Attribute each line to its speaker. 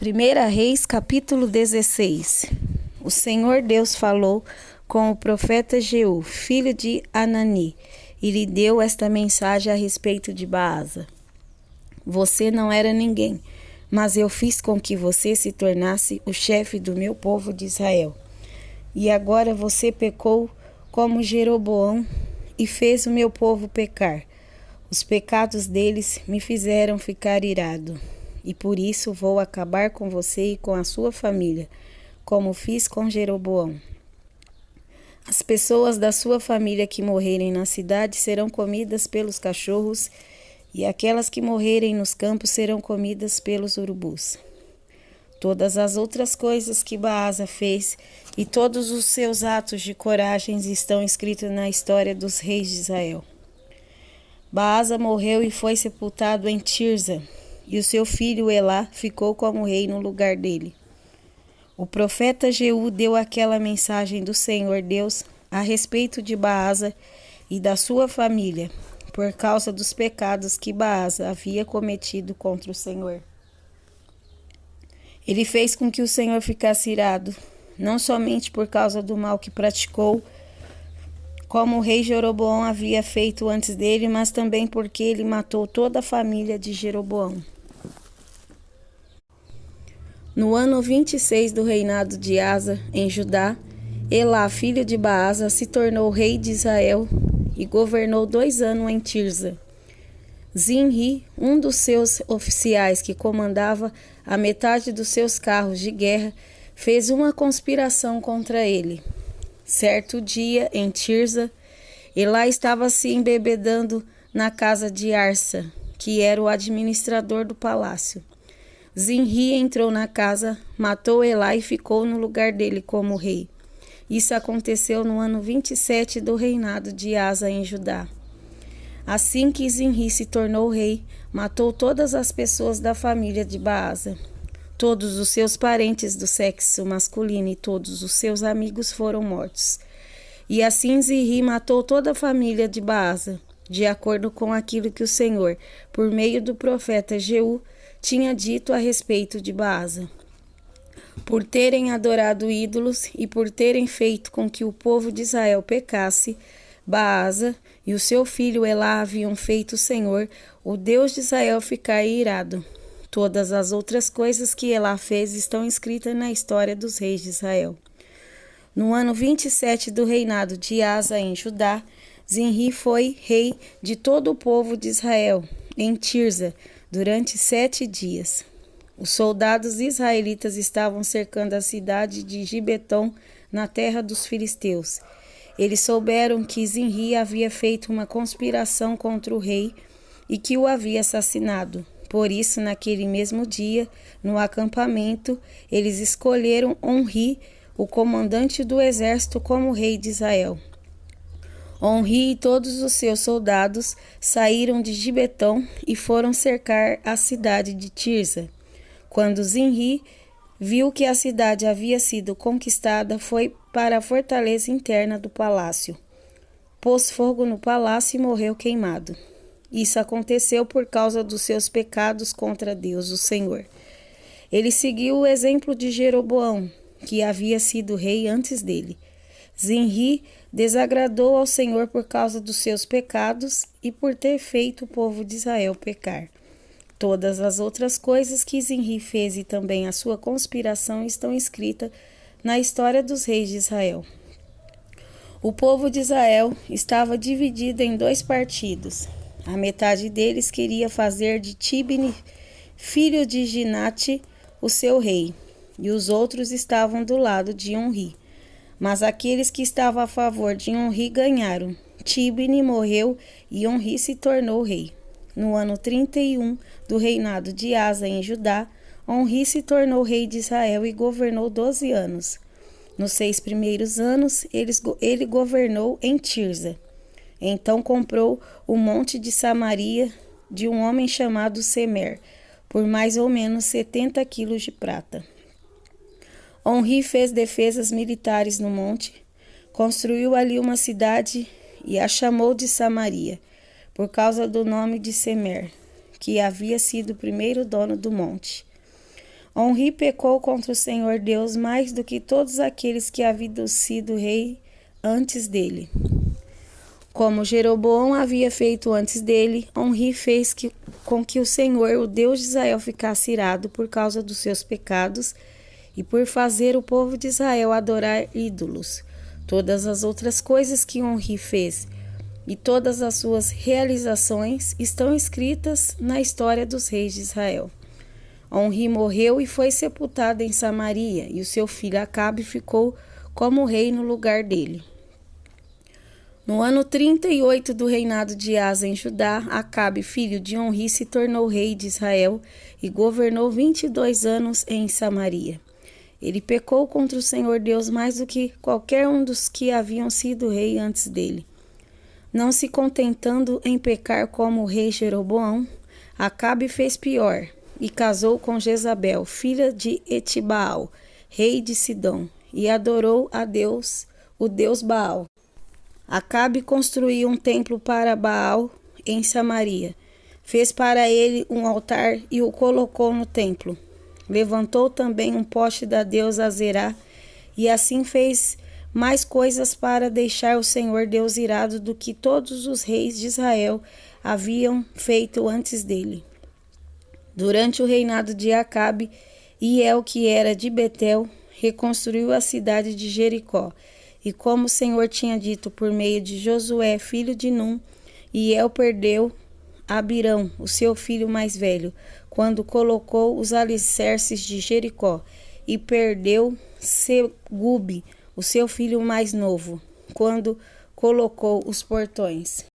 Speaker 1: 1 Reis, capítulo 16. O Senhor Deus falou com o profeta Jeú, filho de Anani, e lhe deu esta mensagem a respeito de Baasa. Você não era ninguém, mas eu fiz com que você se tornasse o chefe do meu povo de Israel. E agora você pecou como Jeroboão e fez o meu povo pecar. Os pecados deles me fizeram ficar irado. E por isso vou acabar com você e com a sua família, como fiz com Jeroboão. As pessoas da sua família que morrerem na cidade serão comidas pelos cachorros, e aquelas que morrerem nos campos serão comidas pelos urubus. Todas as outras coisas que Baasa fez e todos os seus atos de coragem estão escritos na história dos reis de Israel. Baasa morreu e foi sepultado em Tirza, e o seu filho Elá ficou como rei no lugar dele. O profeta Jeú deu aquela mensagem do Senhor Deus a respeito de Baasa e da sua família, por causa dos pecados que Baasa havia cometido contra o Senhor. Ele fez com que o Senhor ficasse irado, não somente por causa do mal que praticou, como o rei Jeroboão havia feito antes dele, mas também porque ele matou toda a família de Jeroboão. No ano 26 do reinado de Asa, em Judá, Elá, filho de Baasa, se tornou rei de Israel e governou 2 anos em Tirza. Zinri, um dos seus oficiais que comandava a metade dos seus carros de guerra, fez uma conspiração contra ele. Certo dia, em Tirza, Elá estava se embebedando na casa de Arsa, que era o administrador do palácio. Zinri entrou na casa, matou Elá e ficou no lugar dele como rei. Isso aconteceu no ano 27 do reinado de Asa em Judá. Assim que Zinri se tornou rei, matou todas as pessoas da família de Baasa. Todos os seus parentes do sexo masculino e todos os seus amigos foram mortos. E assim Zinri matou toda a família de Baasa, de acordo com aquilo que o Senhor, por meio do profeta Jeú, tinha dito a respeito de Baasa. Por terem adorado ídolos e por terem feito com que o povo de Israel pecasse, Baasa e o seu filho Elá haviam feito o Senhor, o Deus de Israel, ficar irado. Todas as outras coisas que Elá fez estão escritas na história dos reis de Israel. No ano 27 do reinado de Asa em Judá, Zinri foi rei de todo o povo de Israel, em Tirza, durante 7 dias. Os soldados israelitas estavam cercando a cidade de Gibeton, na terra dos filisteus. Eles souberam que Zinri havia feito uma conspiração contra o rei e que o havia assassinado. Por isso, naquele mesmo dia, no acampamento, eles escolheram Onri, o comandante do exército, como rei de Israel. Onri e todos os seus soldados saíram de Gibeton e foram cercar a cidade de Tirza. Quando Zinri viu que a cidade havia sido conquistada, foi para a fortaleza interna do palácio. Pôs fogo no palácio e morreu queimado. Isso aconteceu por causa dos seus pecados contra Deus, o Senhor. Ele seguiu o exemplo de Jeroboão, que havia sido rei antes dele. Zinri desagradou ao Senhor por causa dos seus pecados e por ter feito o povo de Israel pecar. Todas as outras coisas que Zinri fez e também a sua conspiração estão escritas na história dos reis de Israel. O povo de Israel estava dividido em 2 partidos. A metade deles queria fazer de Tibni, filho de Ginate, o seu rei, e os outros estavam do lado de Onri. Mas aqueles que estavam a favor de Onri ganharam. Tibni morreu e Onri se tornou rei. No ano 31 do reinado de Asa em Judá, Onri se tornou rei de Israel e governou 12 anos. Nos 6 primeiros anos, ele governou em Tirza. Então comprou o monte de Samaria de um homem chamado Semer, por mais ou menos 70 quilos de prata. Onri fez defesas militares no monte, construiu ali uma cidade e a chamou de Samaria, por causa do nome de Semer, que havia sido o primeiro dono do monte. Onri pecou contra o Senhor Deus mais do que todos aqueles que haviam sido rei antes dele. Como Jeroboão havia feito antes dele, Onri fez com que o Senhor, o Deus de Israel, ficasse irado por causa dos seus pecados e por fazer o povo de Israel adorar ídolos. Todas as outras coisas que Onri fez e todas as suas realizações estão escritas na história dos reis de Israel. Onri morreu e foi sepultado em Samaria, e o seu filho Acabe ficou como rei no lugar dele. No ano 38 do reinado de Asa em Judá, Acabe, filho de Onri, se tornou rei de Israel e governou 22 anos em Samaria. Ele pecou contra o Senhor Deus mais do que qualquer um dos que haviam sido rei antes dele. Não se contentando em pecar como o rei Jeroboão, Acabe fez pior e casou com Jezabel, filha de Etibaal, rei de Sidom, e adorou a Deus, o Deus Baal. Acabe construiu um templo para Baal em Samaria. Fez para ele um altar e o colocou no templo. Levantou também um poste da deusa Azerá, e assim fez mais coisas para deixar o Senhor Deus irado do que todos os reis de Israel haviam feito antes dele. Durante o reinado de Acabe, Hiel, que era de Betel, reconstruiu a cidade de Jericó. E como o Senhor tinha dito por meio de Josué, filho de Num, Hiel perdeu Abirão, o seu filho mais velho, quando colocou os alicerces de Jericó, e perdeu Segube, o seu filho mais novo, quando colocou os portões.